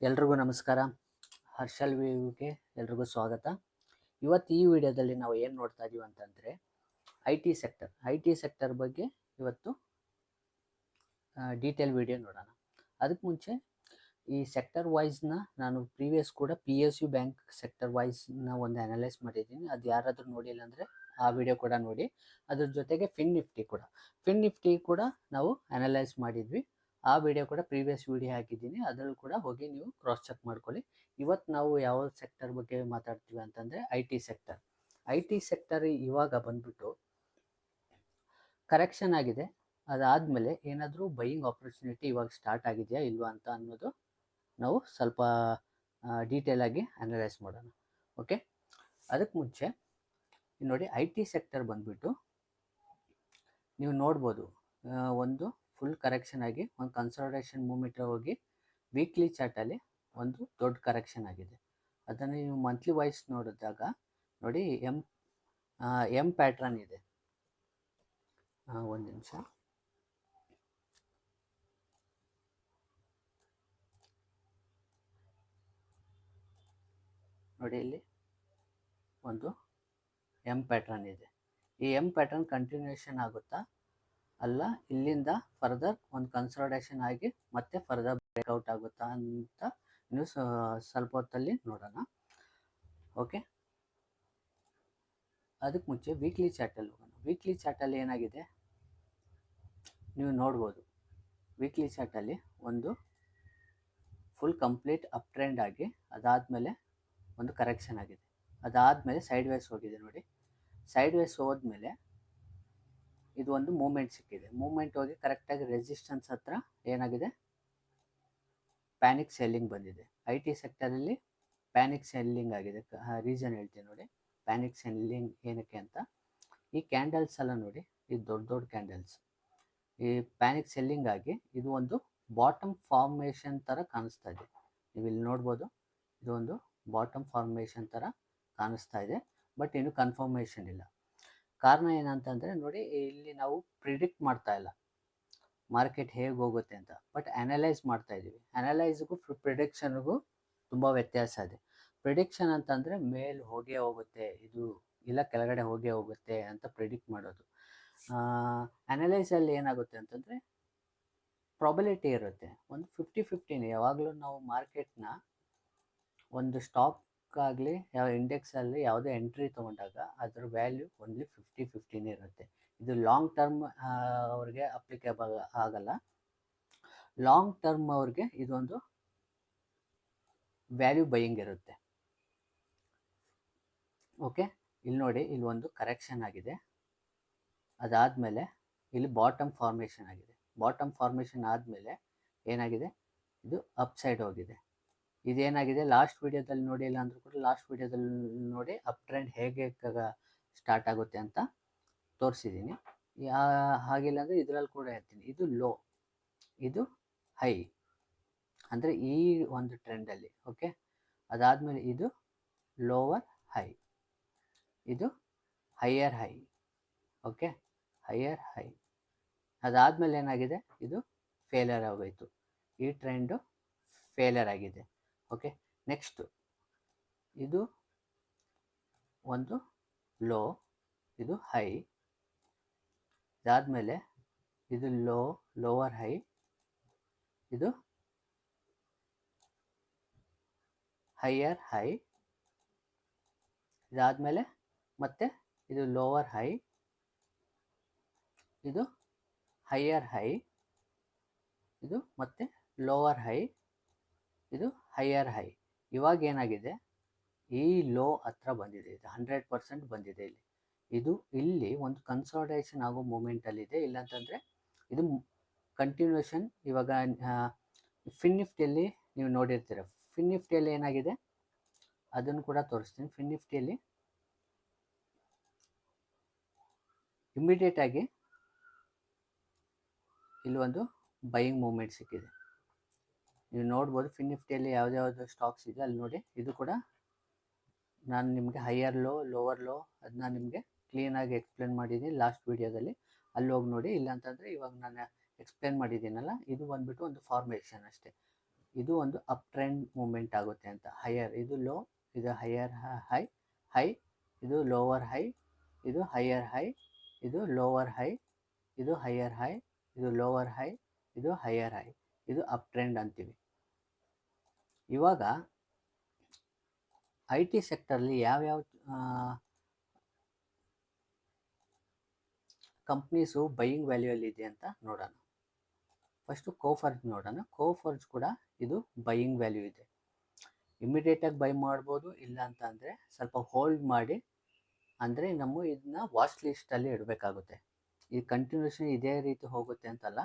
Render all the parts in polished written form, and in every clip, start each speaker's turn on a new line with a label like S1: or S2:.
S1: ಎಲ್ರಿಗೂ ನಮಸ್ಕಾರ. ಹರ್ಷಲ್ ವ್ಯೂಗೆ ಎಲ್ರಿಗೂ ಸ್ವಾಗತ. ಇವತ್ತು ಈ ವಿಡಿಯೋದಲ್ಲಿ ನಾವು ಏನು ನೋಡ್ತಾ ಇದೀವಿ ಅಂತಂದರೆ ಐ ಟಿ ಸೆಕ್ಟರ್ ಬಗ್ಗೆ ಇವತ್ತು ಡೀಟೇಲ್ ವಿಡಿಯೋ ನೋಡೋಣ. ಅದಕ್ಕೆ ಮುಂಚೆ ಈ ಸೆಕ್ಟರ್ ವೈಸ್ನ ನಾನು ಪ್ರೀವಿಯಸ್ ಕೂಡ PSU ಬ್ಯಾಂಕ್ ಸೆಕ್ಟರ್ ವೈಸ್ನ ಒಂದು ಅನಲೈಸ್ ಮಾಡಿದ್ದೀನಿ. ಅದು ಯಾರಾದರೂ ನೋಡಿಲ್ಲ ಅಂದರೆ ಆ ವಿಡಿಯೋ ಕೂಡ ನೋಡಿ. ಅದ್ರ ಜೊತೆಗೆ ಫಿನ್ ನಿಫ್ಟಿ ಕೂಡ ನಾವು ಅನಲೈಸ್ ಮಾಡಿದ್ವಿ. ಆ ವಿಡಿಯೋ ಕೂಡ ಪ್ರೀವಿಯಸ್ ವಿಡಿಯೋ ಹಾಕಿದ್ದೀನಿ, ಅದರಲ್ಲಿ ಕೂಡ ಹೋಗಿ ನೀವು ಕ್ರಾಸ್ ಚೆಕ್ ಮಾಡ್ಕೊಳ್ಳಿ. ಇವತ್ತು ನಾವು ಯಾವ ಸೆಕ್ಟರ್ ಬಗ್ಗೆ ಮಾತಾಡ್ತೀವಿ ಅಂತಂದರೆ ಐ ಟಿ ಸೆಕ್ಟರ್ ಇವಾಗ ಬಂದ್ಬಿಟ್ಟು ಕರೆಕ್ಷನ್ ಆಗಿದೆ. ಅದಾದಮೇಲೆ ಏನಾದರೂ ಬೈಯಿಂಗ್ ಆಪರ್ಚುನಿಟಿ ಇವಾಗ ಸ್ಟಾರ್ಟ್ ಆಗಿದೆಯಾ ಇಲ್ವಾ ಅಂತ ಅನ್ನೋದು ನಾವು ಸ್ವಲ್ಪ ಡೀಟೇಲ್ ಆಗಿ ಅನಲೈಸ್ ಮಾಡೋಣ. ಓಕೆ, ಅದಕ್ಕೆ ಮುಂಚೆ ನೋಡಿ, ಐ ಟಿ ಸೆಕ್ಟರ್ ಬಂದ್ಬಿಟ್ಟು ನೀವು ನೋಡ್ಬೋದು, ಒಂದು ಫುಲ್ ಕರೆಕ್ಷನ್ ಆಗಿ ಒಂದು ಕನ್ಸಾಲಿಡೇಷನ್ ಮೂವ್ಮೆಂಟ್ ಹೋಗಿ ವೀಕ್ಲಿ ಚಾರ್ಟಲ್ಲಿ ಒಂದು ದೊಡ್ಡ ಕರೆಕ್ಷನ್ ಆಗಿದೆ. ಅದನ್ನು ನೀವು ಮಂತ್ಲಿ ವೈಸ್ ನೋಡಿದಾಗ ನೋಡಿ ಎಮ್ ಪ್ಯಾಟ್ರನ್ ಇದೆ. ಒಂದು ನಿಮಿಷ ನೋಡಿ, ಇಲ್ಲಿ ಒಂದು ಎಮ್ ಪ್ಯಾಟ್ರನ್ ಇದೆ. ಈ ಎಮ್ ಪ್ಯಾಟ್ರನ್ ಕಂಟಿನ್ಯೂಷನ್ ಆಗುತ್ತಾ ಅಲ್ಲ ಇಲ್ಲಿಂದ ಫರ್ದರ್ ಒಂದು ಕನ್ಸಾಲಿಡೇಷನ್ ಆಗಿ ಮತ್ತೆ ಫರ್ದರ್ ಬ್ರೇಕ್ಔಟ್ ಆಗುತ್ತಾ ಅಂತ ನೀವು ಸ್ವಲ್ಪ ಹೊತ್ತಲ್ಲಿ ನೋಡೋಣ. ಓಕೆ, ಅದಕ್ಕೆ ಮುಂಚೆ ವೀಕ್ಲಿ ಚಾರ್ಟಲ್ಲಿ ಹೋಗೋಣ. ವೀಕ್ಲಿ ಚಾರ್ಟಲ್ಲಿ ಏನಾಗಿದೆ ನೀವು ನೋಡ್ಬೋದು. ವೀಕ್ಲಿ ಚಾರ್ಟಲ್ಲಿ ಒಂದು ಫುಲ್ ಕಂಪ್ಲೀಟ್ ಅಪ್ ಟ್ರೆಂಡ್ ಆಗಿ ಅದಾದಮೇಲೆ ಒಂದು ಕರೆಕ್ಷನ್ ಆಗಿದೆ. ಅದಾದಮೇಲೆ ಸೈಡ್ ವೇಸ್ ಹೋಗಿದೆ. ನೋಡಿ, ಸೈಡ್ ವೇಸ್ ಹೋದ್ಮೇಲೆ ಇದು ಒಂದು ಮೂಮೆಂಟ್ ಸಿಕ್ಕಿದೆ. ಮೂಮೆಂಟ್ ಹೋಗಿ ಕರೆಕ್ಟಾಗಿ ರೆಸಿಸ್ಟೆನ್ಸ್ ಹತ್ರ ಏನಾಗಿದೆ, ಪ್ಯಾನಿಕ್ ಸೆಲ್ಲಿಂಗ್ ಬಂದಿದೆ. ಐ ಟಿ ಸೆಕ್ಟರಲ್ಲಿ ಪ್ಯಾನಿಕ್ ಸೆಲ್ಲಿಂಗ್ ಆಗಿದೆ. ರೀಸನ್ ಹೇಳ್ತೀನಿ ನೋಡಿ, ಪ್ಯಾನಿಕ್ ಸೆಲ್ಲಿಂಗ್ ಏನಕ್ಕೆ ಅಂತ. ಈ ಕ್ಯಾಂಡಲ್ಸ್ ಎಲ್ಲ ನೋಡಿ, ಇದು ದೊಡ್ಡ ದೊಡ್ಡ ಕ್ಯಾಂಡಲ್ಸ್. ಈ ಪ್ಯಾನಿಕ್ ಸೆಲ್ಲಿಂಗ್ ಆಗಿ ಇದು ಒಂದು ಬಾಟಮ್ ಫಾರ್ಮೇಷನ್ ಥರ ಕಾಣಿಸ್ತಾ ಇದೆ. ನೀವು ಇಲ್ಲಿ ನೋಡ್ಬೋದು, ಇದು ಒಂದು ಬಾಟಮ್ ಫಾರ್ಮೇಷನ್ ಥರ ಕಾಣಿಸ್ತಾ ಇದೆ, ಬಟ್ ಇನ್ನು ಕನ್ಫರ್ಮೇಷನ್ ಇಲ್ಲ. ಕಾರಣ ಏನಂತಂದರೆ ನೋಡಿ, ಇಲ್ಲಿ ನಾವು ಪ್ರಿಡಿಕ್ಟ್ ಮಾಡ್ತಾ ಇಲ್ಲ ಮಾರ್ಕೆಟ್ ಹೇಗೆ ಹೋಗುತ್ತೆ ಅಂತ, ಬಟ್ ಅನಲೈಸ್ ಮಾಡ್ತಾ ಇದ್ದೀವಿ. ಅನಲೈಸ್ಗೂ ಪ್ರಿಡಿಕ್ಷನ್ಗೂ ತುಂಬ ವ್ಯತ್ಯಾಸ ಇದೆ. ಪ್ರಿಡಿಕ್ಷನ್ ಅಂತಂದರೆ ಮೇಲೆ ಹೋಗೇ ಹೋಗುತ್ತೆ ಇದು, ಇಲ್ಲ ಕೆಳಗಡೆ ಹೋಗೇ ಹೋಗುತ್ತೆ ಅಂತ ಪ್ರಿಡಿಕ್ಟ್ ಮಾಡೋದು. ಅನಲೈಸಲ್ಲಿ ಏನಾಗುತ್ತೆ ಅಂತಂದರೆ ಪ್ರಾಬಬಿಲಿಟಿ ಇರುತ್ತೆ, ಒಂದು 50-50. ಯಾವಾಗಲೂ ನಾವು ಮಾರ್ಕೆಟ್ನ ಒಂದು ಸ್ಟಾಕ್ ಆಗಲಿ ಯಾವ ಇಂಡೆಕ್ಸಲ್ಲಿ ಯಾವುದೇ ಎಂಟ್ರಿ ತೊಗೊಂಡಾಗ ಅದರ ವ್ಯಾಲ್ಯೂ ಓನ್ಲಿ 50-50 ಇರುತ್ತೆ. ಇದು ಲಾಂಗ್ ಟರ್ಮ್ ಅವ್ರಿಗೆ ಅಪ್ಲಿಕೇಬಲ್ ಆಗಲ್ಲ. ಲಾಂಗ್ ಟರ್ಮ್ ಅವ್ರಿಗೆ ಇದೊಂದು ವ್ಯಾಲ್ಯೂ ಬೈಯಿಂಗ್ ಇರುತ್ತೆ. ಓಕೆ, ಇಲ್ಲಿ ನೋಡಿ, ಇಲ್ಲಿ ಒಂದು ಕರೆಕ್ಷನ್ ಆಗಿದೆ. ಅದಾದಮೇಲೆ ಇಲ್ಲಿ ಬಾಟಮ್ ಫಾರ್ಮೇಷನ್ ಆಗಿದೆ. ಬಾಟಮ್ ಫಾರ್ಮೇಷನ್ ಆದಮೇಲೆ ಏನಾಗಿದೆ, ಇದು ಅಪ್ ಸೈಡ್ ಹೋಗಿದೆ. ಇದೇನಾಗಿದೆ, ಲಾಸ್ಟ್ ವಿಡಿಯೋದಲ್ಲಿ ನೋಡಿ, ಇಲ್ಲ ಅಂದರೂ ಕೂಡ ಲಾಸ್ಟ್ ವಿಡಿಯೋದಲ್ಲಿ ನೋಡಿ ಅಪ್ ಟ್ರೆಂಡ್ ಹೇಗೆ ಸ್ಟಾರ್ಟ್ ಆಗುತ್ತೆ ಅಂತ ತೋರಿಸಿದ್ದೀನಿ. ಹಾಗಿಲ್ಲ ಅಂದರೆ ಇದರಲ್ಲಿ ಕೂಡ ಹೇಳ್ತೀನಿ. ಇದು ಲೋ, ಇದು ಹೈ, ಅಂದರೆ ಈ ಒಂದು ಟ್ರೆಂಡಲ್ಲಿ. ಓಕೆ, ಅದಾದಮೇಲೆ ಇದು ಲೋವರ್ ಹೈ, ಇದು higher high. Okay, higher high. ಅದಾದಮೇಲೆ ಏನಾಗಿದೆ, ಇದು ಫೇಲ್ಯೂರ್ ಆಗೋಯಿತು. ಈ ಟ್ರೆಂಡು ಫೇಲ್ಯೂರ್ ಆಗಿದೆ. ಓಕೆ, ನೆಕ್ಸ್ಟು ಇದು ಒಂದು ಲೋ, ಇದು ಹೈ. ಇದಾದಮೇಲೆ ಇದು ಲೋವರ್ ಹೈ, ಇದು ಹೈಯರ್ ಹೈ. ಇದಾದಮೇಲೆ ಮತ್ತೆ ಇದು ಲೋವರ್ ಹೈ, ಇದು ಹೈಯರ್ ಹೈ, ಇದು ಮತ್ತೆ ಲೋವರ್ ಹೈ, ಇದು ಹೈಯರ್ ಹೈ. ಇವಾಗ ಏನಾಗಿದೆ, ಈ ಲೋ ಹತ್ರ ಬಂದಿದೆ. ಇದು 100% ಬಂದಿದೆ. ಇಲ್ಲಿ ಒಂದು ಕನ್ಸಾಲಿಡೇಷನ್ ಆಗೋ ಮೂಮೆಂಟಲ್ಲಿದೆ. ಇಲ್ಲಾಂತಂದರೆ ಇದು ಕಂಟಿನ್ಯೂಷನ್. ಇವಾಗ ಫಿನ್ ನಿಫ್ಟಿಯಲ್ಲಿ ನೀವು ನೋಡಿರ್ತೀರ. ಫಿನ್ ನಿಫ್ಟಿಯಲ್ಲಿ ಏನಾಗಿದೆ ಅದನ್ನು ಕೂಡ ತೋರಿಸ್ತೀನಿ. ಫಿನ್ ನಿಫ್ಟಿಯಲ್ಲಿ ಇಮಿಡಿಯೇಟಾಗಿ ಇಲ್ಲಿ ಒಂದು ಬೈಯಿಂಗ್ ಮೂಮೆಂಟ್ ಸಿಕ್ಕಿದೆ. ನೀವು ನೋಡ್ಬೋದು, ಫಿನ್ ನಿಫ್ಟಿಯಲ್ಲಿ ಯಾವುದ್ಯಾವುದು ಸ್ಟಾಕ್ಸ್ ಇದೆ ಅಲ್ಲಿ ನೋಡಿ. ಇದು ಕೂಡ ನಾನು ನಿಮಗೆ ಹೈಯರ್ ಲೋ, ಲೋವರ್ ಲೋ ಅದನ್ನ ನಿಮಗೆ ಕ್ಲೀನಾಗಿ ಎಕ್ಸ್ಪ್ಲೇನ್ ಮಾಡಿದ್ದೀನಿ ಲಾಸ್ಟ್ ವೀಡಿಯೋದಲ್ಲಿ. ಅಲ್ಲಿ ಹೋಗಿ ನೋಡಿ. ಇಲ್ಲಾಂತಂದರೆ ಇವಾಗ ನಾನು ಎಕ್ಸ್ಪ್ಲೇನ್ ಮಾಡಿದ್ದೀನಲ್ಲ, ಇದು ಬಂದುಬಿಟ್ಟು ಒಂದು ಫಾರ್ಮೇಷನ್ ಅಷ್ಟೇ. ಇದು ಒಂದು ಅಪ್ ಟ್ರೆಂಡ್ ಮೂಮೆಂಟ್ ಆಗುತ್ತೆ ಅಂತ. ಹೈಯರ್ ಇದು ಲೋ, ಇದು ಹೈಯರ್ ಹೈ, ಹೈ ಇದು ಲೋವರ್ ಹೈ, ಇದು ಹೈಯರ್ ಹೈ, ಇದು ಲೋವರ್ ಹೈ, ಇದು ಹೈಯರ್ ಹೈ, ಇದು ಲೋವರ್ ಹೈ, ಇದು ಹೈಯರ್ ಹೈ, ಇದು ಅಪ್ ಟ್ರೆಂಡ್ ಅಂತೀವಿ. ಇವಾಗ ಐ ಟಿ ಸೆಕ್ಟರ್ಲಿ ಯಾವ್ಯಾವ ಕಂಪ್ನೀಸು ಬೈಯಿಂಗ್ ವ್ಯಾಲ್ಯೂಯಲ್ಲಿ ಇದೆ ಅಂತ ನೋಡೋಣ. ಫಸ್ಟು ಕೋಫರ್ಜ್ ನೋಡೋಣ. ಕೋಫರ್ಜ್ ಕೂಡ ಇದು ಬೈಯಿಂಗ್ ವ್ಯಾಲ್ಯೂ ಇದೆ. ಇಮಿಡಿಯೇಟಾಗಿ ಬೈ ಮಾಡ್ಬೋದು, ಇಲ್ಲ ಅಂತ ಅಂದರೆ ಸ್ವಲ್ಪ ಹೋಲ್ಡ್ ಮಾಡಿ, ಅಂದರೆ ನಮ್ಮ ಇದನ್ನ ವಾಚ್ ಲಿಸ್ಟಲ್ಲಿ ಇಡಬೇಕಾಗುತ್ತೆ. ಇದು ಕಂಟಿನ್ಯೂಷನ್ ಇದೇ ರೀತಿ ಹೋಗುತ್ತೆ ಅಂತಲ್ಲ,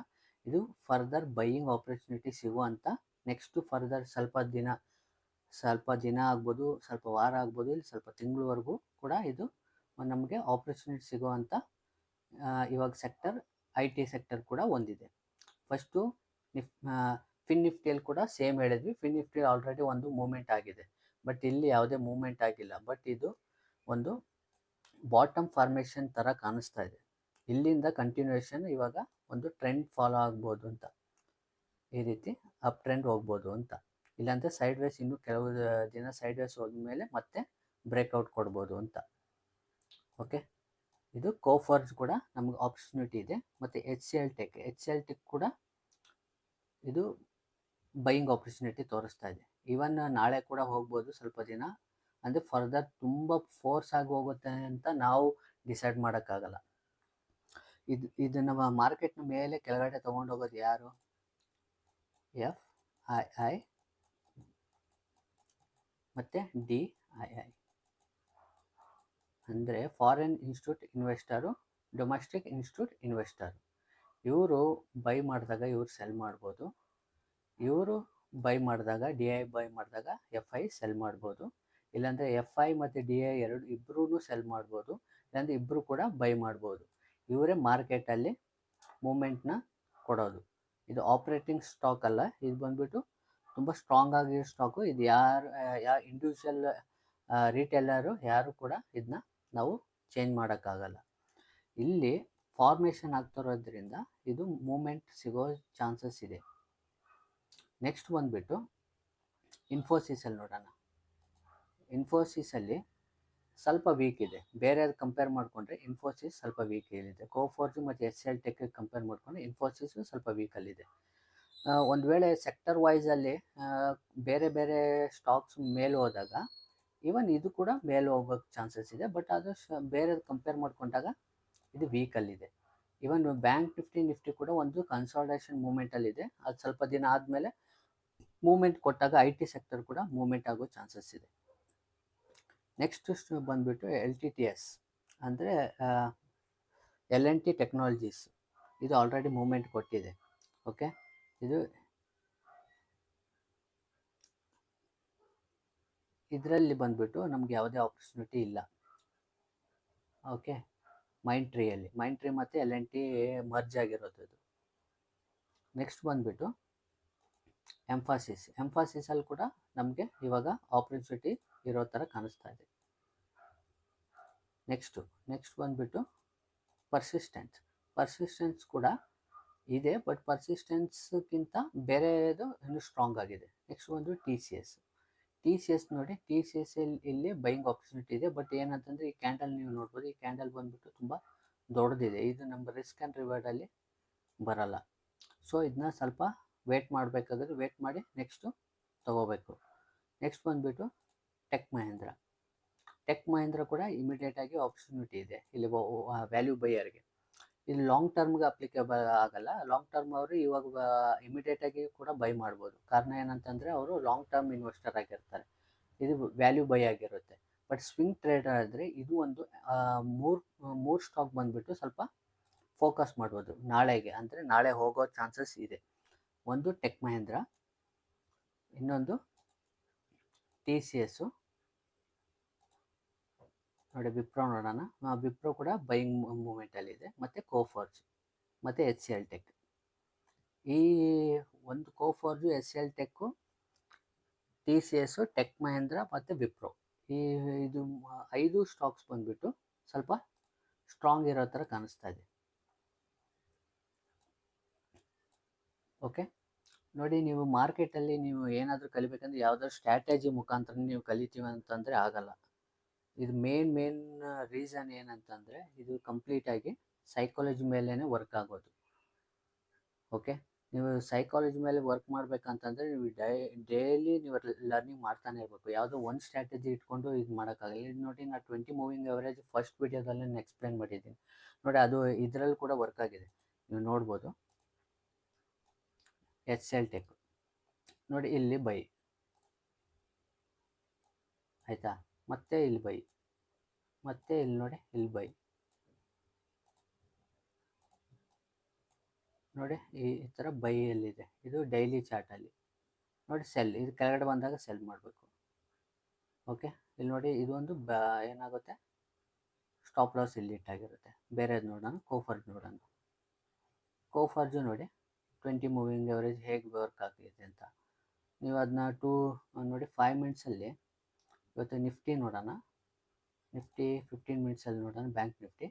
S1: ಇದು ಫರ್ದರ್ ಬೈಯಿಂಗ್ ಆಪರ್ಚುನಿಟಿ ಸಿಗುವಂಥ ನೆಕ್ಸ್ಟು ಫರ್ದರ್ ಸ್ವಲ್ಪ ದಿನ ಆಗ್ಬೋದು, ಸ್ವಲ್ಪ ವಾರ ಆಗ್ಬೋದು, ಇಲ್ಲಿ ಸ್ವಲ್ಪ ತಿಂಗಳವರೆಗೂ ಕೂಡ ಇದು ನಮಗೆ ಆಪರ್ಚುನಿಟಿ ಸಿಗುವಂಥ ಇವಾಗ ಸೆಕ್ಟರ್ ಐ ಟಿ ಸೆಕ್ಟರ್ ಕೂಡ ಒಂದಿದೆ. ಫಸ್ಟು ಫಿನ್ ನಿಫ್ಟಿಯಲ್ಲಿ ಕೂಡ ಸೇಮ್ ಹೇಳಿದ್ವಿ. ಫಿನ್ ನಿಫ್ಟಿ ಆಲ್ರೆಡಿ ಒಂದು ಮೂಮೆಂಟ್ ಆಗಿದೆ, ಬಟ್ ಇಲ್ಲಿ ಯಾವುದೇ ಮೂಮೆಂಟ್ ಆಗಿಲ್ಲ. ಬಟ್ ಇದು ಒಂದು ಬಾಟಮ್ ಫಾರ್ಮೇಷನ್ ಥರ ಕಾಣಿಸ್ತಾ ಇದೆ. ಇಲ್ಲಿಂದ ಕಂಟಿನ್ಯೂಷನ್ ಇವಾಗ ಒಂದು ಟ್ರೆಂಡ್ ಫಾಲೋ ಆಗ್ಬೋದು ಅಂತ, ಈ ರೀತಿ ಅಪ್ ಟ್ರೆಂಡ್ ಹೋಗ್ಬೋದು ಅಂತ. ಇಲ್ಲಾಂದರೆ ಸೈಡ್ ವೇಸ್ ಇನ್ನೂ ಕೆಲವು ದಿನ ಸೈಡ್ ವೇಸ್ ಹೋದ್ಮೇಲೆ ಮತ್ತೆ ಬ್ರೇಕ್ಔಟ್ ಕೊಡ್ಬೋದು ಅಂತ. ಓಕೆ, ಇದು ಕೋಫರ್ಜ್ ಕೂಡ ನಮಗೆ ಆಪರ್ಚುನಿಟಿ ಇದೆ. ಮತ್ತು ಎಚ್ ಸಿ ಎಲ್ ಟೆಕ್ ಕೂಡ ಇದು ಬೈಯಿಂಗ್ ಆಪರ್ಚುನಿಟಿ ತೋರಿಸ್ತಾ ಇದೆ. ಈವನ್ ನಾಳೆ ಕೂಡ ಹೋಗ್ಬೋದು ಸ್ವಲ್ಪ ದಿನ, ಅಂದರೆ ಫರ್ದರ್ ತುಂಬ ಫೋರ್ಸ್ ಆಗಿ ಹೋಗುತ್ತೆ ಅಂತ ನಾವು ಡಿಸೈಡ್ ಮಾಡೋಕ್ಕಾಗಲ್ಲ. ಇದನ್ನು ಮಾರ್ಕೆಟ್ನ ಮೇಲೆ ಕೆಳಗಡೆ ತೊಗೊಂಡೋಗೋದು ಯಾರು? FII ಮತ್ತು DII, ಅಂದರೆ foreign institute investor, domestic institute investor. ಇವರು ಬೈ ಮಾಡಿದಾಗ ಇವರು ಸೆಲ್ ಮಾಡ್ಬೋದು, ಇವರು ಬೈ ಮಾಡಿದಾಗ DI ಬೈ ಮಾಡಿದಾಗ FI ಸೆಲ್ ಮಾಡ್ಬೋದು. ಇಲ್ಲಾಂದರೆ FI ಮತ್ತು DI ಇಬ್ಬರೂ ಸೆಲ್ ಮಾಡ್ಬೋದು, ಇಲ್ಲಾಂದರೆ ಇಬ್ಬರು ಕೂಡ ಬೈ ಮಾಡ್ಬೋದು. ಇವರೇ ಮಾರ್ಕೆಟಲ್ಲಿ ಮೂಮೆಂಟ್ನ ಕೊಡೋದು. ಇದು ಆಪ್ರೇಟಿಂಗ್ ಸ್ಟಾಕ್ ಅಲ್ಲ, ಇದು ಬಂದ್ಬಿಟ್ಟು ತುಂಬ ಸ್ಟ್ರಾಂಗ್ ಆಗಿರೋ ಸ್ಟಾಕು. ಇದು ಯಾವ ಇಂಡಿವಿಜುವಲ್ ರಿಟೇಲರು ಯಾರು ಕೂಡ ಇದನ್ನ ನಾವು ಚೇಂಜ್ ಮಾಡೋಕ್ಕಾಗಲ್ಲ. ಇಲ್ಲಿ ಫಾರ್ಮೇಷನ್ ಆಗ್ತಿರೋದ್ರಿಂದ ಇದು ಮೂಮೆಂಟ್ ಸಿಗೋ ಚಾನ್ಸಸ್ ಇದೆ. ನೆಕ್ಸ್ಟ್ ಬಂದುಬಿಟ್ಟು ಇನ್ಫೋಸಿಸಲ್ಲಿ ನೋಡೋಣ. ಇನ್ಫೋಸಿಸಲ್ಲಿ ಸ್ವಲ್ಪ ವೀಕ್ ಇದೆ, ಬೇರೆ ಕಂಪೇರ್ ಮಾಡಿಕೊಂಡ್ರೆ ಇನ್ಫೋಸಿಸ್ ಸ್ವಲ್ಪ ವೀಕ್ ಇದೆ. ಕೋಫೋರ್ಜ್ ಮತ್ತು H C L tech compare ಮಾಡಿಕೊಂಡ್ರೆ ಇನ್ಫೋಸಿಸು ಸ್ವಲ್ಪ ವೀಕಲ್ಲಿದೆ. ಒಂದು ವೇಳೆ ಸೆಕ್ಟರ್ ವೈಸಲ್ಲಿ ಬೇರೆ ಬೇರೆ ಸ್ಟಾಕ್ಸ್ ಮೇಲೆ ಹೋದಾಗ ಈವನ್ ಇದು ಕೂಡ ಮೇಲೆ ಹೋಗೋಕ್ಕೆ ಚಾನ್ಸಸ್ ಇದೆ, ಬಟ್ ಅದು ಬೇರೆ ಕಂಪೇರ್ ಮಾಡಿಕೊಂಡಾಗ ಇದು ವೀಕಲ್ಲಿದೆ. ಈವನ್ ಬ್ಯಾಂಕ್ ನಿಫ್ಟಿ ಕೂಡ ಒಂದು ಕನ್ಸಾಲ್ಟೇಷನ್ ಮೂಮೆಂಟಲ್ಲಿದೆ. ಅದು ಸ್ವಲ್ಪ ದಿನ ಆದಮೇಲೆ ಮೂಮೆಂಟ್ ಕೊಟ್ಟಾಗ ಐ ಟಿ ಸೆಕ್ಟರ್ ಕೂಡ ಮೂಮೆಂಟ್ ಆಗೋ ಚಾನ್ಸಸ್ ಇದೆ. ನೆಕ್ಸ್ಟ್ ಬಂದುಬಿಟ್ಟು LTTS ಅಂದರೆ L&T ಟೆಕ್ನಾಲಜೀಸ್. ಇದು ಆಲ್ರೆಡಿ ಮೂಮೆಂಟ್ ಕೊಟ್ಟಿದೆ. ಓಕೆ, ಇದರಲ್ಲಿ ಬಂದುಬಿಟ್ಟು ನಮ್ಗೆ ಯಾವುದೇ ಆಪರ್ಚುನಿಟಿ ಇಲ್ಲ. ಓಕೆ, ಮೈಂಡ್ ಟ್ರೀ ಮತ್ತು L&T ಮರ್ಜ್ ಆಗಿರೋದು ಇದು. ನೆಕ್ಸ್ಟ್ ಬಂದುಬಿಟ್ಟು ಎಂಫಾಸಿಸಲ್ಲಿ ಕೂಡ ನಮಗೆ ಇವಾಗ ಆಪರ್ಚುನಿಟಿ ಇರೋ ಥರ ಕಾಣಿಸ್ತಾ ಇದೆ. ನೆಕ್ಸ್ಟ್ ಬಂದುಬಿಟ್ಟು ಪರ್ಸಿಸ್ಟೆನ್ಸ್ ಕೂಡ ಇದೆ, ಬಟ್ ಪರ್ಸಿಸ್ಟೆನ್ಸ್ಗಿಂತ ಬೇರೆದು ಇನ್ನೂ ಸ್ಟ್ರಾಂಗ್ ಆಗಿದೆ. ನೆಕ್ಸ್ಟ್ ಬಂದು TCS ನೋಡಿ, TCS ಇಲ್ಲಿ ಬೈಯಿಂಗ್ ಆಪರ್ಚುನಿಟಿ ಇದೆ. ಬಟ್ ಏನಂತಂದರೆ ಈ ಕ್ಯಾಂಡಲ್ ನೀವು ನೋಡ್ಬೋದು, ಈ ಕ್ಯಾಂಡಲ್ ಬಂದುಬಿಟ್ಟು ತುಂಬ ದೊಡ್ಡದಿದೆ. ಇದು ನಮ್ಮ ರಿಸ್ಕ್ ಆ್ಯಂಡ್ ರಿವಾರ್ಡಲ್ಲಿ ಬರಲ್ಲ. ಸೊ ಇದನ್ನ ಸ್ವಲ್ಪ ವೇಟ್ ಮಾಡಬೇಕಾದ್ರೆ ವೇಟ್ ಮಾಡಿ ನೆಕ್ಸ್ಟು ತೊಗೋಬೇಕು. ನೆಕ್ಸ್ಟ್ ಬಂದುಬಿಟ್ಟು ಟೆಕ್ ಮಹೇಂದ್ರ ಕೂಡ ಇಮಿಡಿಯೇಟಾಗಿ ಆಪರ್ಚುನಿಟಿ ಇದೆ ಇಲ್ಲಿ ವ್ಯಾಲ್ಯೂ ಬೈಯರ್ಗೆ. ಇದು ಲಾಂಗ್ ಟರ್ಮ್ಗೆ ಅಪ್ಲಿಕೇಬಲ್ ಆಗಲ್ಲ. ಲಾಂಗ್ ಟರ್ಮ್ ಅವರು ಇವಾಗ ಇಮಿಡಿಯೇಟಾಗಿ ಕೂಡ ಬೈ ಮಾಡ್ಬೋದು. ಕಾರಣ ಏನಂತಂದರೆ ಅವರು ಲಾಂಗ್ ಟರ್ಮ್ ಇನ್ವೆಸ್ಟರ್ ಆಗಿರ್ತಾರೆ, ಇದು ವ್ಯಾಲ್ಯೂ ಬೈ ಆಗಿರುತ್ತೆ. ಬಟ್ ಸ್ವಿಂಗ್ ಟ್ರೇಡರ್ ಆದರೆ ಇದು ಒಂದು ಮೂರು ಸ್ಟಾಕ್ ಬಂದುಬಿಟ್ಟು ಸ್ವಲ್ಪ ಫೋಕಸ್ ಮಾಡ್ಬೋದು ನಾಳೆಗೆ, ಅಂದರೆ ನಾಳೆ ಹೋಗೋ ಚಾನ್ಸಸ್ ಇದೆ. ಒಂದು ಟೆಕ್ ಮಹೇಂದ್ರ, ಇನ್ನೊಂದು TCS ನೋಡಿ, ವಿಪ್ರೋ ನೋಡೋಣ. ವಿಪ್ರೋ ಕೂಡ ಬೈಯಿಂಗ್ ಮೂಮೆಂಟಲ್ಲಿದೆ, ಮತ್ತು ಕೋಫೋರ್ಜ್ ಮತ್ತು HCL ಟೆಕ್. ಈ ಒಂದು ಕೋಫೋರ್ಜು, HCL tech, TCS, tech Mahendra ಮತ್ತು ವಿಪ್ರೋ, ಇದು 5 ಸ್ಟಾಕ್ಸ್ ಬಂದುಬಿಟ್ಟು ಸ್ವಲ್ಪ ಸ್ಟ್ರಾಂಗ್ ಇರೋ ಥರ ಕಾಣಿಸ್ತಾ ಇದೆ. ಓಕೆ, ನೋಡಿ, ನೀವು ಮಾರ್ಕೆಟಲ್ಲಿ ನೀವು ಏನಾದರೂ ಕಲಿಬೇಕಂದ್ರೆ ಯಾವುದಾದ್ರು ಸ್ಟ್ರಾಟಜಿ ಮುಖಾಂತರ ನೀವು ಕಲಿತೀವಿ ಅಂತಂದರೆ ಆಗಲ್ಲ. ಇದು ಮೇನ್ ರೀಸನ್ ಏನಂತಂದರೆ, ಇದು ಕಂಪ್ಲೀಟಾಗಿ ಸೈಕಾಲಜಿ ಮೇಲೇ ವರ್ಕ್ ಆಗೋದು. ಓಕೆ, ನೀವು ಸೈಕಾಲಜಿ ಮೇಲೆ ವರ್ಕ್ ಮಾಡಬೇಕಂತಂದರೆ ನೀವು ಡೈಲಿ ನೀವು ಲರ್ನಿಂಗ್ ಮಾಡ್ತಾನೆ ಇರಬೇಕು. ಯಾವುದೋ ಒಂದು ಸ್ಟ್ರಾಟಜಿ ಇಟ್ಕೊಂಡು ಇದು ಮಾಡೋಕ್ಕಾಗಲ್ಲ. ಇದು ನೋಡಿ, ನಾನು 20 ಮೂವಿಂಗ್ ಅವರೇಜ್ ಫಸ್ಟ್ ವಿಡಿಯೋದಲ್ಲಿ ನಾನು ಎಕ್ಸ್ಪ್ಲೇನ್ ಮಾಡಿದ್ದೀನಿ ನೋಡಿ, ಅದು ಇದರಲ್ಲಿ ಕೂಡ ವರ್ಕ್ ಆಗಿದೆ, ನೀವು ನೋಡ್ಬೋದು. HCL ಟೆಕ್ ನೋಡಿ, ಇಲ್ಲಿ ಬೈ ಆಯಿತಾ, ಮತ್ತೆ ಇಲ್ಲಿ ಬೈ, ಮತ್ತೆ ಇಲ್ಲಿ ನೋಡಿ, ಇಲ್ಲಿ ಬೈ ನೋಡಿ, ಈ ಥರ ಬೈಯಲ್ಲಿದೆ. ಇದು ಡೈಲಿ ಚಾರ್ಟಲ್ಲಿ ನೋಡಿ, ಸೆಲ್ ಇದು ಕೆಳಗಡೆ ಬಂದಾಗ ಸೆಲ್ ಮಾಡಬೇಕು. ಓಕೆ, ಇಲ್ಲಿ ನೋಡಿ, ಇದು ಒಂದು ಏನಾಗುತ್ತೆ, ಸ್ಟಾಪ್ ಲಾಸ್ ಇಲ್ಲಿ ಇಟ್ಟಾಗಿರುತ್ತೆ. ಬೇರೆದು ನೋಡೋಣ, ಕೋಫರ್ಜ್ ನೋಡೋಣ. ಕೋಫರ್ಜು ನೋಡಿ 20 ಮೂವಿಂಗ್ ಅವರೇಜ್ ಹೇಗೆ ವರ್ಕ್ ಆಗಿದೆ ಅಂತ. ನೀವು ಅದನ್ನ ನೋಡಿ 5 ಮಿನಿಟ್ಸಲ್ಲಿ ಇವತ್ತು ನಿಫ್ಟಿ ನೋಡೋಣ. ನಿಫ್ಟಿ 15 ಮಿನಿಟ್ಸಲ್ಲಿ ನೋಡೋಣ. ಬ್ಯಾಂಕ್ ನಿಫ್ಟಿ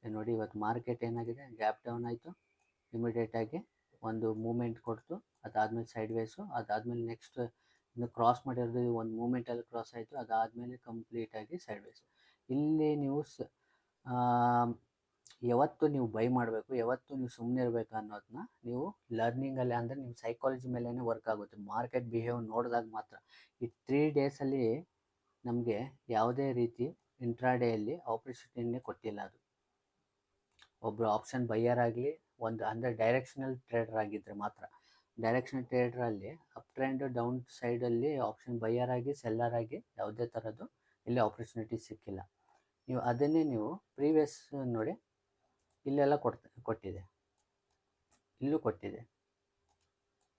S1: ನೋಡಿ, ಇವತ್ತು ಮಾರ್ಕೆಟ್ ಏನಾಗಿದೆ, ಗ್ಯಾಪ್ ಡೌನ್ ಆಯಿತು, ಇಮಿಡಿಯೇಟಾಗಿ ಒಂದು ಮೂಮೆಂಟ್ ಕೊಡ್ತು, ಅದಾದಮೇಲೆ ಸೈಡ್ ವೇಸು, ಅದಾದಮೇಲೆ ನೆಕ್ಸ್ಟ್ ಇನ್ನು ಕ್ರಾಸ್ ಮಾಡಿರೋದು ಒಂದು ಮೂಮೆಂಟಲ್ಲಿ ಕ್ರಾಸ್ ಆಯಿತು, ಅದಾದಮೇಲೆ ಕಂಪ್ಲೀಟಾಗಿ ಸೈಡ್ ವೇಸು. ಇಲ್ಲಿ ನೀವು ಯಾವತ್ತು ನೀವು ಬೈ ಮಾಡಬೇಕು, ಯಾವತ್ತು ನೀವು ಸುಮ್ಮನೆ ಇರಬೇಕು ಅನ್ನೋದನ್ನ ನೀವು ಲರ್ನಿಂಗಲ್ಲಿ, ಅಂದರೆ ನಿಮ್ಮ ಸೈಕಾಲಜಿ ಮೇಲೇ ವರ್ಕ್ ಆಗುತ್ತೆ. ಮಾರ್ಕೆಟ್ ಬಿಹೇವ್ ನೋಡಿದಾಗ ಮಾತ್ರ. ಈ 3 ಡೇಸಲ್ಲಿ ನಮಗೆ ಯಾವುದೇ ರೀತಿ ಇಂಟ್ರಾಡೇಯಲ್ಲಿ ಆಪರ್ಚುನಿಟಿನೇ ಕೊಟ್ಟಿಲ್ಲ. ಅದು ಒಬ್ಬರು ಆಪ್ಷನ್ ಬೈಯರ್ ಆಗಲಿ, ಅಂದರೆ ಡೈರೆಕ್ಷನಲ್ ಟ್ರೇಡರ್ ಆಗಿದ್ದರೆ ಮಾತ್ರ. ಡೈರೆಕ್ಷನಲ್ ಟ್ರೇಡ್ರಲ್ಲಿ ಅಪ್ ಟ್ರೆಂಡ್ ಡೌನ್ ಸೈಡಲ್ಲಿ ಆಪ್ಷನ್ ಬೈಯರ್ ಆಗಿ, ಸೆಲ್ಲರ್ ಆಗಿ ಯಾವುದೇ ಥರದ್ದು ಇಲ್ಲಿ ಆಪರ್ಚುನಿಟಿ ಸಿಕ್ಕಿಲ್ಲ. ನೀವು ಅದನ್ನೇ ನೀವು ಪ್ರೀವಿಯಸ್ ನೋಡಿ, ಇಲ್ಲೆಲ್ಲ ಕೊಟ್ಟಿದೆ, ಇಲ್ಲೂ ಕೊಟ್ಟಿದೆ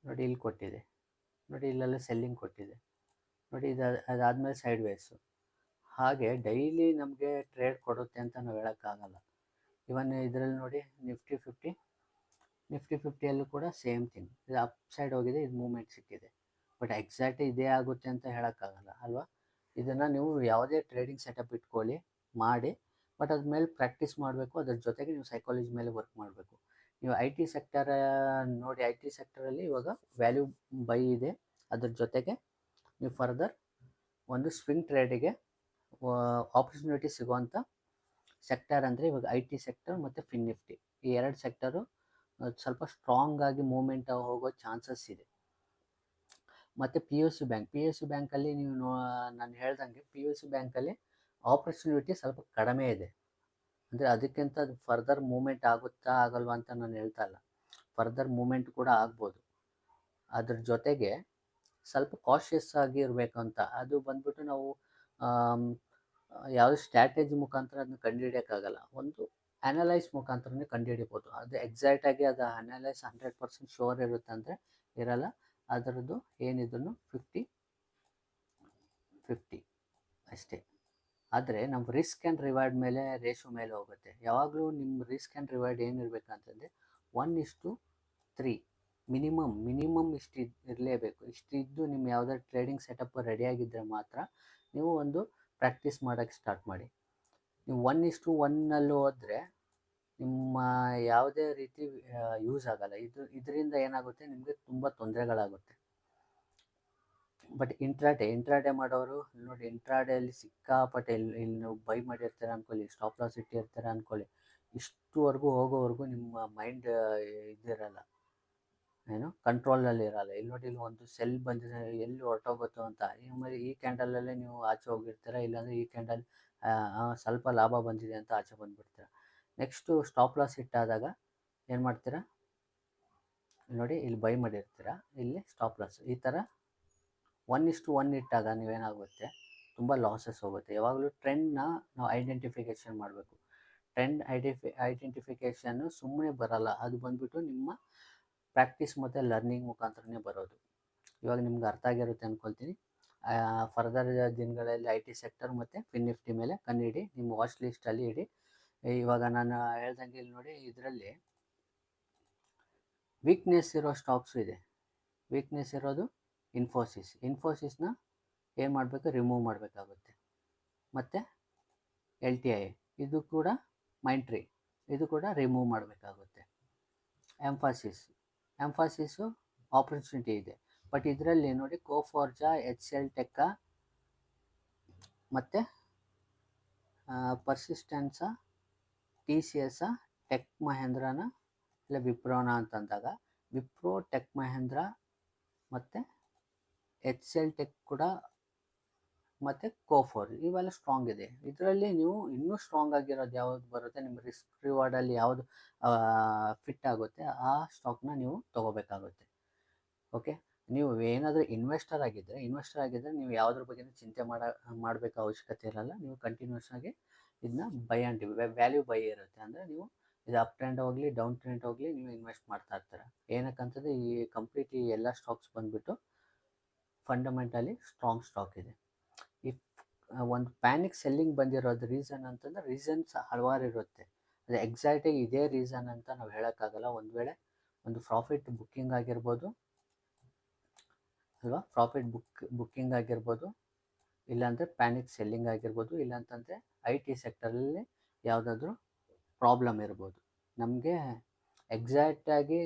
S1: ನೋಡಿ, ಇಲ್ಲಿ ಕೊಟ್ಟಿದೆ ನೋಡಿ, ಇಲ್ಲೆಲ್ಲ ಸೆಲ್ಲಿಂಗ್ ಕೊಟ್ಟಿದೆ ನೋಡಿ. ಅದಾದಮೇಲೆ ಸೈಡ್ ವೇಸು. ಹಾಗೆ ಡೈಲಿ ನಮಗೆ ಟ್ರೇಡ್ ಕೊಡುತ್ತೆ ಅಂತ ನಾವು ಹೇಳೋಕ್ಕಾಗಲ್ಲ. ಇವನ್ ಇದರಲ್ಲಿ ನೋಡಿ, ನಿಫ್ಟಿ 50ಯಲ್ಲೂ ಕೂಡ ಸೇಮ್ ಥಿಂಗ್. ಇದು ಅಪ್ ಸೈಡ್ ಹೋಗಿದೆ, ಇದು ಮೂಮೆಂಟ್ ಸಿಕ್ಕಿದೆ, ಬಟ್ ಎಕ್ಸಾಕ್ಟ್ ಇದೇ ಆಗುತ್ತೆ ಅಂತ ಹೇಳೋಕ್ಕಾಗಲ್ಲ ಅಲ್ವಾ. ಇದನ್ನು ನೀವು ಯಾವುದೇ ಟ್ರೇಡಿಂಗ್ ಸೆಟಪ್ ಇಟ್ಕೊಳ್ಳಿ, ಮಾಡಿ, ಬಟ್ ಅದ್ರ ಮೇಲೆ ಪ್ರಾಕ್ಟೀಸ್ ಮಾಡಬೇಕು. ಅದ್ರ ಜೊತೆಗೆ ನೀವು ಸೈಕಾಲಜಿ ಮೇಲೆ ವರ್ಕ್ ಮಾಡಬೇಕು. ನೀವು IT ಸೆಕ್ಟರ್ ನೋಡಿ, IT ಸೆಕ್ಟರಲ್ಲಿ ಇವಾಗ ವ್ಯಾಲ್ಯೂ ಬೈ ಇದೆ. ಅದ್ರ ಜೊತೆಗೆ ನೀವು ಫರ್ದರ್ ಒಂದು ಸ್ವಿಂಗ್ ಟ್ರೇಡಿಗೆ ಆಪರ್ಚುನಿಟಿ ಸಿಗುವಂಥ ಸೆಕ್ಟರ್ ಅಂದರೆ ಇವಾಗ IT ಸೆಕ್ಟರ್ ಮತ್ತು ಫಿನ್ ನಿಫ್ಟಿ. ಈ 2 ಸೆಕ್ಟರು ಸ್ವಲ್ಪ ಸ್ಟ್ರಾಂಗ್ ಆಗಿ ಮೂಮೆಂಟ್ ಹೋಗೋ ಚಾನ್ಸಸ್ ಇದೆ. ಮತ್ತು PSU ಬ್ಯಾಂಕಲ್ಲಿ ನೀವು ನಾನು ಹೇಳ್ದಂಗೆ PSU ಬ್ಯಾಂಕಲ್ಲಿ ಆಪರ್ಚುನಿಟಿ ಸ್ವಲ್ಪ ಕಡಿಮೆ ಇದೆ. ಅಂದರೆ ಅದಕ್ಕಿಂತ ಅದು ಫರ್ದರ್ ಮೂಮೆಂಟ್ ಆಗುತ್ತಾ ಆಗಲ್ವಾ ಅಂತ ನಾನು ಹೇಳ್ತಾ ಇಲ್ಲ, ಫರ್ದರ್ ಮೂಮೆಂಟ್ ಕೂಡ ಆಗ್ಬೋದು. ಅದ್ರ ಜೊತೆಗೆ ಸ್ವಲ್ಪ ಕಾಷಿಯಸ್ ಆಗಿ ಇರಬೇಕು ಅಂತ. ಅದು ಬಂದ್ಬಿಟ್ಟು ನಾವು ಯಾವುದೇ ಸ್ಟ್ರಾಟಜಿ ಮುಖಾಂತರ ಅದನ್ನ ಕಂಡುಹಿಡಿಯೋಕ್ಕಾಗಲ್ಲ. ಒಂದು ಅನಲೈಸ್ ಮುಖಾಂತರನೇ ಕಂಡುಹಿಡಿಬೋದು. ಅದು ಎಕ್ಸಾಕ್ಟಾಗಿ ಅದು ಅನಲೈಸ್ 100% ಶೋರ್ ಇರುತ್ತೆ ಅಂದರೆ ಇರಲ್ಲ. ಅದರದ್ದು ಏನಿದ್ರು 50-50 ಅಷ್ಟೇ. ಆದರೆ ನಮ್ಮ ರಿಸ್ಕ್ ಆ್ಯಂಡ್ ರಿವಾರ್ಡ್ ಮೇಲೆ, ರೇಷೋ ಮೇಲೆ ಹೋಗುತ್ತೆ. ಯಾವಾಗಲೂ ನಿಮ್ಮ ರಿಸ್ಕ್ ಆ್ಯಂಡ್ ರಿವಾರ್ಡ್ ಏನಿರಬೇಕಂತಂದರೆ 1:3 ಮಿನಿಮಮ್ ಇಷ್ಟು ಇರಲೇಬೇಕು. ಇಷ್ಟಿದ್ದು ನಿಮ್ಮ ಯಾವುದಾದ್ರು ಟ್ರೇಡಿಂಗ್ ಸೆಟಪ್ ರೆಡಿಯಾಗಿದ್ದರೆ ಮಾತ್ರ ನೀವು ಒಂದು ಪ್ರಾಕ್ಟೀಸ್ ಮಾಡೋಕ್ಕೆ ಸ್ಟಾರ್ಟ್ ಮಾಡಿ. ನೀವು 1:1 ಹೋದರೆ ನಿಮ್ಮ ಯಾವುದೇ ರೀತಿ ಯೂಸ್ ಆಗಲ್ಲ. ಇದರಿಂದ ಏನಾಗುತ್ತೆ, ನಿಮಗೆ ತುಂಬ ತೊಂದರೆಗಳಾಗುತ್ತೆ. ಬಟ್ ಇಂಟ್ರಾಡೇ ಮಾಡೋರು ನೋಡಿ, ಇಂಟ್ರಾಡೇಯಲ್ಲಿ ಸಿಕ್ಕಾಪಟ್ಟೆ ಇಲ್ಲಿ ನೀವು ಬೈ ಮಾಡಿರ್ತಾರೆ ಅಂದ್ಕೊಳ್ಳಿ, ಸ್ಟಾಪ್ ಲಾಸ್ ಇಟ್ಟಿರ್ತಾರೆ ಅಂದ್ಕೊಳ್ಳಿ, ಇಷ್ಟುವರೆಗೂ ಹೋಗೋವರೆಗೂ ನಿಮ್ಮ ಮೈಂಡ್ ಇದಿರಲ್ಲ, ಏನು ಕಂಟ್ರೋಲಲ್ಲಿ ಇರಲ್ಲ. ಇಲ್ಲಿ ನೋಡಿ, ಇಲ್ಲಿ ಒಂದು ಸೆಲ್ ಬಂದಿದೆ, ಎಲ್ಲಿ ಹೊರಟೋಗುತ್ತೋ ಅಂತ. ಆಮೇಲೆ ಈ ಕ್ಯಾಂಡಲಲ್ಲೇ ನೀವು ಆಚೆ ಹೋಗಿರ್ತೀರ, ಇಲ್ಲಾಂದರೆ ಈ ಕ್ಯಾಂಡಲ್ ಸ್ವಲ್ಪ ಲಾಭ ಬಂದಿದೆ ಅಂತ ಆಚೆ ಬಂದುಬಿಡ್ತೀರ. ನೆಕ್ಸ್ಟು ಸ್ಟಾಪ್ ಲಾಸ್ ಇಟ್ಟಾದಾಗ ಏನು ಮಾಡ್ತೀರಾ, ನೋಡಿ ಇಲ್ಲಿ ಬೈ ಮಾಡಿರ್ತೀರ, ಇಲ್ಲಿ ಸ್ಟಾಪ್ ಲಾಸ್. ಈ ಥರ 1:1 ಇಟ್ಟಾಗ ನೀವೇನಾಗುತ್ತೆ, ತುಂಬ ಲಾಸಸ್ ಹೋಗುತ್ತೆ. ಯಾವಾಗಲೂ ಟ್ರೆಂಡ್ನ ನಾವು ಐಡೆಂಟಿಫಿಕೇಷನ್ ಮಾಡಬೇಕು. ಟ್ರೆಂಡ್ ಐಡೆಂಟಿಫಿಕೇಷನ್ನು ಸುಮ್ಮನೆ ಬರಲ್ಲ, ಅದು ಬಂದುಬಿಟ್ಟು ನಿಮ್ಮ ಪ್ರಾಕ್ಟೀಸ್ ಮತ್ತು ಲರ್ನಿಂಗ್ ಮುಖಾಂತರನೇ ಬರೋದು. ಇವಾಗ ನಿಮ್ಗೆ ಅರ್ಥ ಆಗಿರುತ್ತೆ ಅಂದ್ಕೊಳ್ತೀನಿ. ಫರ್ದರ್ ದಿನಗಳಲ್ಲಿ IT ಸೆಕ್ಟರ್ ಮತ್ತು ಫಿನ್ ನಿಫ್ಟಿ ಮೇಲೆ ಕಣ್ಣಿಡಿ, ನಿಮ್ಮ ವಾಚ್ ಲಿಸ್ಟಲ್ಲಿ ಇಡಿ. ಇವಾಗ ನಾನು ಹೇಳ್ದಂಗೆ ಇಲ್ಲಿ ನೋಡಿ, ಇದರಲ್ಲಿ ವೀಕ್ನೆಸ್ ಇರೋ ಸ್ಟಾಕ್ಸು ಇದೆ. ವೀಕ್ನೆಸ್ ಇರೋದು ಇನ್ಫೋಸಿಸ್ನ ಏನು ಮಾಡಬೇಕು, ರಿಮೂವ್ ಮಾಡಬೇಕಾಗುತ್ತೆ. ಮತ್ತು LTI ಇದು ಕೂಡ ಮೈಂಟ್ರಿ, ಇದು ಕೂಡ ರಿಮೂವ್ ಮಾಡಬೇಕಾಗುತ್ತೆ. ಎಂಫಾಸಿಸ್ಸು ಆಪರ್ಚುನಿಟಿ ಇದೆ. ಬಟ್ ಇದರಲ್ಲಿ ನೋಡಿ ಕೋಫೋರ್ಜಾ, ಎಚ್ ಸಿ ಎಲ್ ಟೆಕ್ಕ ಮತ್ತು ಪರ್ಸಿಸ್ಟೆನ್ಸಾ, ಟಿ ಸಿ ಎಸ್ಸಾ, ಟೆಕ್ ಮಹೇಂದ್ರನ, ಇಲ್ಲ ವಿಪ್ರೋನ ಅಂತಂದಾಗ ವಿಪ್ರೋ, ಟೆಕ್ ಮಹೇಂದ್ರ ಮತ್ತು ಎಚ್ ಸಿ ಎಲ್ ಟೆಕ್ ಕೂಡ ಮತ್ತು ಕೋಫೋರ್ ಇವೆಲ್ಲ ಸ್ಟ್ರಾಂಗ್ ಇದೆ. ಇದರಲ್ಲಿ ನೀವು ಇನ್ನೂ ಸ್ಟ್ರಾಂಗ್ ಆಗಿರೋದು ಯಾವುದು ಬರುತ್ತೆ, ನಿಮ್ಮ ರಿಸ್ಕ್ ರಿವಾರ್ಡಲ್ಲಿ ಯಾವುದು ಫಿಟ್ ಆಗುತ್ತೆ ಆ ಸ್ಟಾಕ್ನ ನೀವು ತೊಗೋಬೇಕಾಗುತ್ತೆ. ಓಕೆ, ನೀವು ಏನಾದರೂ ಇನ್ವೆಸ್ಟರ್ ಆಗಿದ್ದರೆ ನೀವು ಯಾವುದ್ರ ಬಗ್ಗೆ ಚಿಂತೆ ಮಾಡಬೇಕು ಅವಶ್ಯಕತೆ ಇರಲ್ಲ. ನೀವು ಕಂಟಿನ್ಯೂಸ್ ಆಗಿ ಇದನ್ನ ಬೈ ಆ್ಯಂಡ್ ವ್ಯಾಲ್ಯೂ ಬೈ ಇರುತ್ತೆ. ಅಂದರೆ ನೀವು ಇದು ಅಪ್ ಟ್ರೆಂಡ್ ಹೋಗಲಿ ಡೌನ್ ಟ್ರೆಂಡ್ ಹೋಗಲಿ ನೀವು ಇನ್ವೆಸ್ಟ್ ಮಾಡ್ತಾ ಇರ್ತಾರೆ. ಏನಕ್ಕಂತಂದರೆ ಈ ಕಂಪ್ಲೀಟ್ಲಿ ಎಲ್ಲ ಸ್ಟಾಕ್ಸ್ ಬಂದುಬಿಟ್ಟು ಫಂಡಮೆಂಟಲಿ ಸ್ಟ್ರಾಂಗ್ ಸ್ಟಾಕ್ ಇದೆ. ಈ ಒಂದು ಪ್ಯಾನಿಕ್ ಸೆಲ್ಲಿಂಗ್ ಬಂದಿರೋದು ರೀಸನ್ ಅಂತಂದರೆ ರೀಸನ್ಸ್ ಹಲವಾರು ಇರುತ್ತೆ. ಅದು ಎಕ್ಸಾಕ್ಟಾಗಿ ಇದೇ ರೀಸನ್ ಅಂತ ನಾವು ಹೇಳೋಕ್ಕಾಗಲ್ಲ. ಒಂದು ವೇಳೆ ಒಂದು ಪ್ರಾಫಿಟ್ ಬುಕ್ಕಿಂಗ್ ಆಗಿರ್ಬೋದು ಅಲ್ವಾ, ಬುಕ್ಕಿಂಗ್ ಆಗಿರ್ಬೋದು, ಇಲ್ಲಾಂದರೆ ಪ್ಯಾನಿಕ್ ಸೆಲ್ಲಿಂಗ್ ಆಗಿರ್ಬೋದು, ಇಲ್ಲಾಂತಂದರೆ ಐ ಟಿ ಸೆಕ್ಟರಲ್ಲಿ ಯಾವುದಾದ್ರೂ ಪ್ರಾಬ್ಲಮ್ ಇರ್ಬೋದು. ನಮಗೆ ಎಕ್ಸಾಕ್ಟಾಗಿ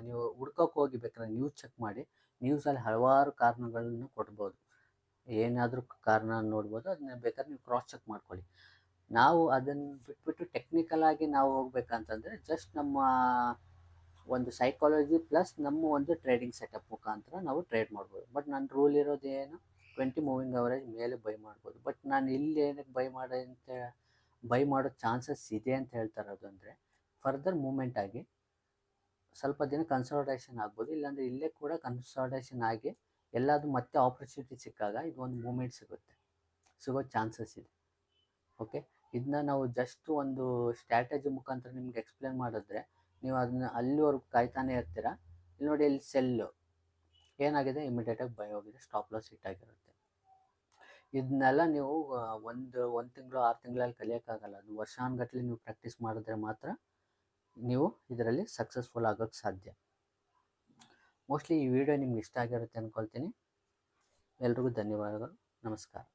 S1: ನೀವು ಹುಡ್ಕೋಕ್ಕೆ ಹೋಗಿ ಬೇಕಾದ್ರೆ ನ್ಯೂಸ್ ಚೆಕ್ ಮಾಡಿ, ನ್ಯೂಸಲ್ಲಿ ಹಲವಾರು ಕಾರಣಗಳನ್ನು ಕೊಡ್ಬೋದು, ಏನಾದರೂ ಕಾರಣ ನೋಡ್ಬೋದು. ಅದನ್ನ ಬೇಕಾದ್ರೆ ನೀವು ಕ್ರಾಸ್ ಚೆಕ್ ಮಾಡ್ಕೊಳ್ಳಿ. ನಾವು ಅದನ್ನು ಬಿಟ್ಬಿಟ್ಟು ಟೆಕ್ನಿಕಲಾಗಿ ನಾವು ಹೋಗ್ಬೇಕಂತಂದರೆ ಜಸ್ಟ್ ನಮ್ಮ ಒಂದು ಸೈಕಾಲಜಿ ಪ್ಲಸ್ ನಮ್ಮ ಒಂದು ಟ್ರೇಡಿಂಗ್ ಸೆಟಪ್ ಮುಖಾಂತರ ನಾವು ಟ್ರೇಡ್ ಮಾಡ್ಬೋದು. ಬಟ್ ನನ್ನ ರೂಲ್ ಇರೋದು ಏನು, 20 ಮೂವಿಂಗ್ ಅವರೇಜ್ ಮೇಲೆ ಬೈ ಮಾಡ್ಬೋದು. ಬಟ್ ನಾನು ಇಲ್ಲಿ ಏನಕ್ಕೆ ಬೈ ಮಾಡೋ ಚಾನ್ಸಸ್ ಇದೆ ಅಂತ ಹೇಳ್ತಾ ಇರೋದು ಅಂದರೆ ಫರ್ದರ್ ಮೂಮೆಂಟ್ ಆಗಿ ಸ್ವಲ್ಪ ದಿನ ಕನ್ಸಾಲಿಡೇಷನ್ ಆಗ್ಬೋದು, ಇಲ್ಲಾಂದರೆ ಇಲ್ಲೇ ಕೂಡ ಕನ್ಸಾಲಿಡೇಷನ್ ಆಗಿ ಎಲ್ಲಾದರೂ ಮತ್ತೆ ಆಪರ್ಚುನಿಟಿ ಸಿಕ್ಕಾಗ ಇದು ಒಂದು ಮೂಮೆಂಟ್ ಸಿಗೋ ಚಾನ್ಸಸ್ ಇದೆ. ಓಕೆ, ಇದನ್ನ ನಾವು ಜಸ್ಟ್ ಒಂದು ಸ್ಟ್ರಾಟಜಿ ಮುಖಾಂತರ ನಿಮ್ಗೆ ಎಕ್ಸ್ಪ್ಲೇನ್ ಮಾಡಿದ್ರೆ ನೀವು ಅದನ್ನ ಅಲ್ಲಿವರೆಗೂ ಕಾಯ್ತಾನೆ ಇರ್ತೀರ. ಇಲ್ಲಿ ನೋಡಿ, ಇಲ್ಲಿ ಸೆಲ್ಲು ಏನಾಗಿದೆ, ಇಮಿಡಿಯೇಟಾಗಿ ಬೈ ಹೋಗಿದೆ, ಸ್ಟಾಪ್ ಲಾಸ್ ಹಿಟ್ ಆಗಿರುತ್ತೆ. ಇದನ್ನೆಲ್ಲ ನೀವು ಒಂದು ತಿಂಗಳು 6 ತಿಂಗಳಲ್ಲಿ ಕಲಿಯೋಕ್ಕಾಗಲ್ಲ. ಅದು ವರ್ಷಾನುಗಟ್ಟಲೆ ನೀವು ಪ್ರಾಕ್ಟೀಸ್ ಮಾಡಿದ್ರೆ ಮಾತ್ರ ನೀವು ಇದರಲ್ಲಿ ಸಕ್ಸಸ್ಫುಲ್ ಆಗೋಕ್ಕೆ ಸಾಧ್ಯ. ಮೋಸ್ಟ್ಲಿ ಈ ವಿಡಿಯೋ ನಿಮ್ಗೆ ಇಷ್ಟ ಆಗಿರುತ್ತೆ ಅಂದ್ಕೊಳ್ತೀನಿ. ಎಲ್ರಿಗೂ ಧನ್ಯವಾದಗಳು. ನಮಸ್ಕಾರ.